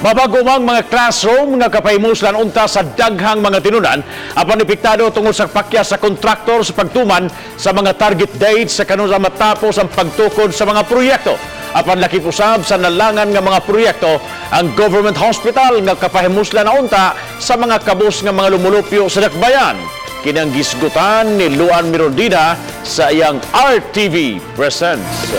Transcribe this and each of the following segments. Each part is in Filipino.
Mabagumang mga classroom nga kapahimuslan unta sa daghang mga tinunan apan epektado tungod sa pakyas sa kontraktor sa pagtuman sa mga target dates sa kanunay matapos ang pagtukod sa mga proyekto. Apan laki usab sa nalangan nga mga proyekto ang government hospital nga kapahimuslan na unta sa mga kabus nga mga lumulupyo sa dakbayan. Kinang gisgutan ni Luan Mirondina sa iyang RTV Presents.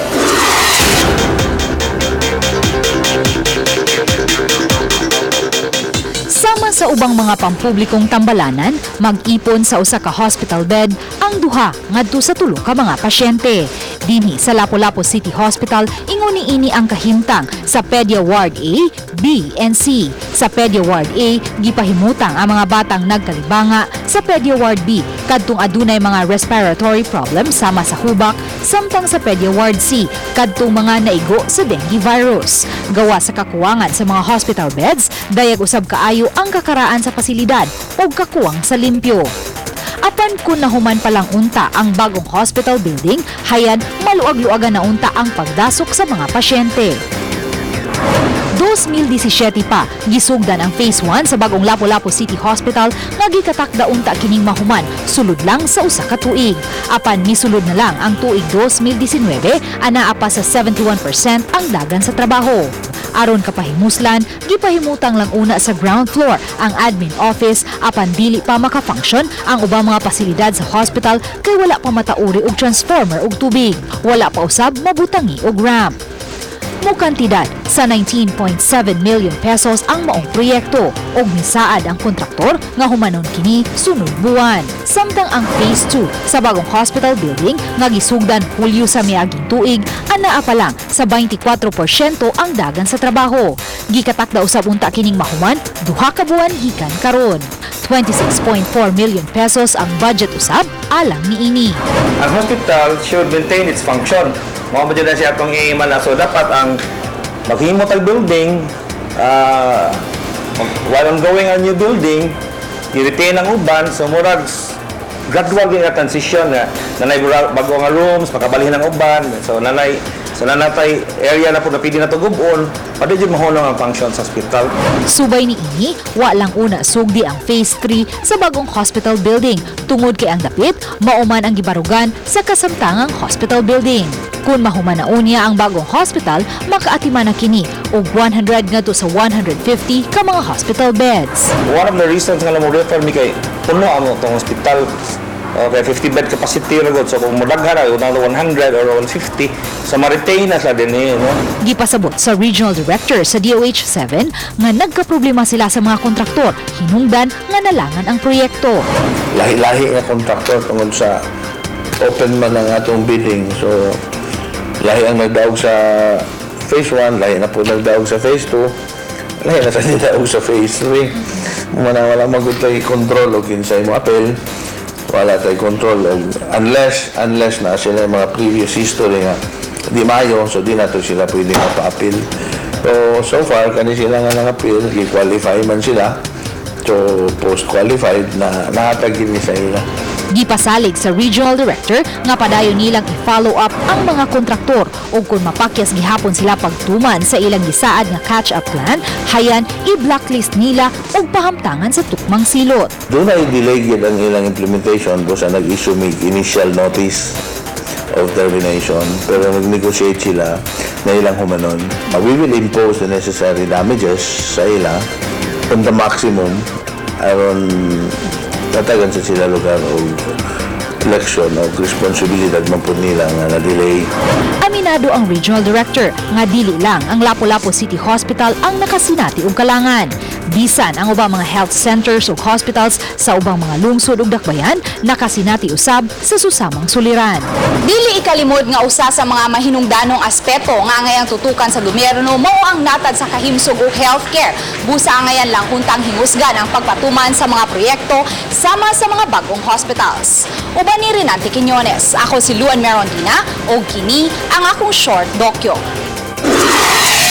Sama sa ubang mga pampublikong tambalanan, mag-ipon sa usa ka hospital bed ang duha ngadto sa tulo ka mga pasyente. Dinhi sa Lapu-Lapu City Hospital, inguni ini ang kahimtang sa Pedia Ward A, B, and C. Sa Pedia Ward A, gipahimutang ang mga batang nagkalibanga. Sa Pedia Ward B, kadtong adunay mga respiratory problem sama sa hubak, samtang sa Pedia Ward C, kadtong mga naigo sa dengue virus. Gawa sa kakuwangan sa mga hospital beds, dayag usab kaayo ang kakaraan sa pasilidad o kakuwang sa limpyo. Apan kung nahuman palang unta ang bagong hospital building, hayan maluag-luagan na unta ang pagdasok sa mga pasyente. 2017 pa, gisugdan ang Phase 1 sa bagong Lapu-Lapu City Hospital nga gikatakda unta kining mahuman sulod lang sa usa ka tuig. Apan misulod na lang ang tuig 2019, anaa pa sa 71% ang dagan sa trabaho. Aron kapahimuslan, gipahimutang lang una sa ground floor ang admin office apan dili pa makafunction ang ubang mga pasilidad sa hospital kay wala pa matauri og transformer og tubig. Wala pa usab mabutangi og ramp. Mukantidad sa 19.7 million pesos ang maong proyekto ug misaad ang kontraktor nga humanon kini sunod buwan. Samtang ang Phase 2 sa bagong hospital building nga gisugdan Hulyo sa miaging tuig, anaa pa lang sa 24% ang dagan sa trabaho. Gikatakda usab unta kining mahuman duha ka buwan gikan karon. 26.4 million pesos ang budget usab alang niini. Ang hospital should maintain its function. Mga ba dyan siya itong iiman na. So, dapat ang maghimot ang building, while ongoing ang new building, i-retain ang uban, so murag gradual din ang transition na nanay bago nga rooms, makabalihin ang uban, so nanay area na po na pwede na ito gubon, pwede dyan mahulong ang function sa hospital. Subay ni ini, walang una sugdi ang Phase 3 sa bagong hospital building. Tungod kay ang dapit, mauman ang gibarugan sa kasamtangang hospital building. Kung mahuman na unya ang bagong hospital, makaatiman na kini og 100 ngadto sa 150 ka mga hospital beds. One of the reasons nga mo refer mi kay puno ang itong hospital. Okay, 50 bed capacity na god. So kung modaghan ay 100 or 150, sa ma-retain na sa din no? Gipasabot sa Regional Director sa DOH-7 nga nagkaproblema sila sa mga kontraktor, hinungdan nga nalangan ang proyekto. Lahi-lahi nga kontraktor tungod sa open man ang atong bidding. So lahi ang nagdaog sa Phase 1, lahi na po nagdaog sa Phase 2, lahi na sa nagdaog sa Phase 3. Wala magutay control o kinsay mo apel, wala tayo control unless na sila yung mga previous history nga di mayo, so di na to sila pwede mapa-appeal. So far, kani sila nga nang-appeal, i-qualify man sila. So post-qualified na nahatagin ni sa ila. Gipasalig sa Regional Director nga padayon nilang i-follow up ang mga kontraktor ug kung mapakyas gihapon sila pagtuman sa ilang gisaad nga catch-up plan, hayan i-blacklist nila og pahamtangan sa tukmang silot. Doon ay delay yun ang ilang implementation do sa nag-issue may initial notice of termination, pero nag-negotiate sila na ilang humanon. We will impose the necessary damages sa ila from the maximum aron tatagan sa sila lugar o election o responsibilidad man po nila nga na-delay. Aminado ang Regional Director nga dili lang ang Lapu-Lapu City Hospital ang nakasinati og kalangan. Bisan ang ubang mga health centers ug hospitals sa ubang mga lungsod ug dakbayan nakasinati usab sa susamang suliran. Dili ikalimod nga usa sa mga mahinungdanong aspeto nga ngayang tutukan sa gobyerno mao ang natad sa kahimsog ug healthcare. Busa ngayon lang kuntang hingusgan ang pagpatuman sa mga proyekto sama sa mga bagong hospitals. Uban ni Renante Quiñones, ako si Luan Mirondina ug kini ang akong short dokyo.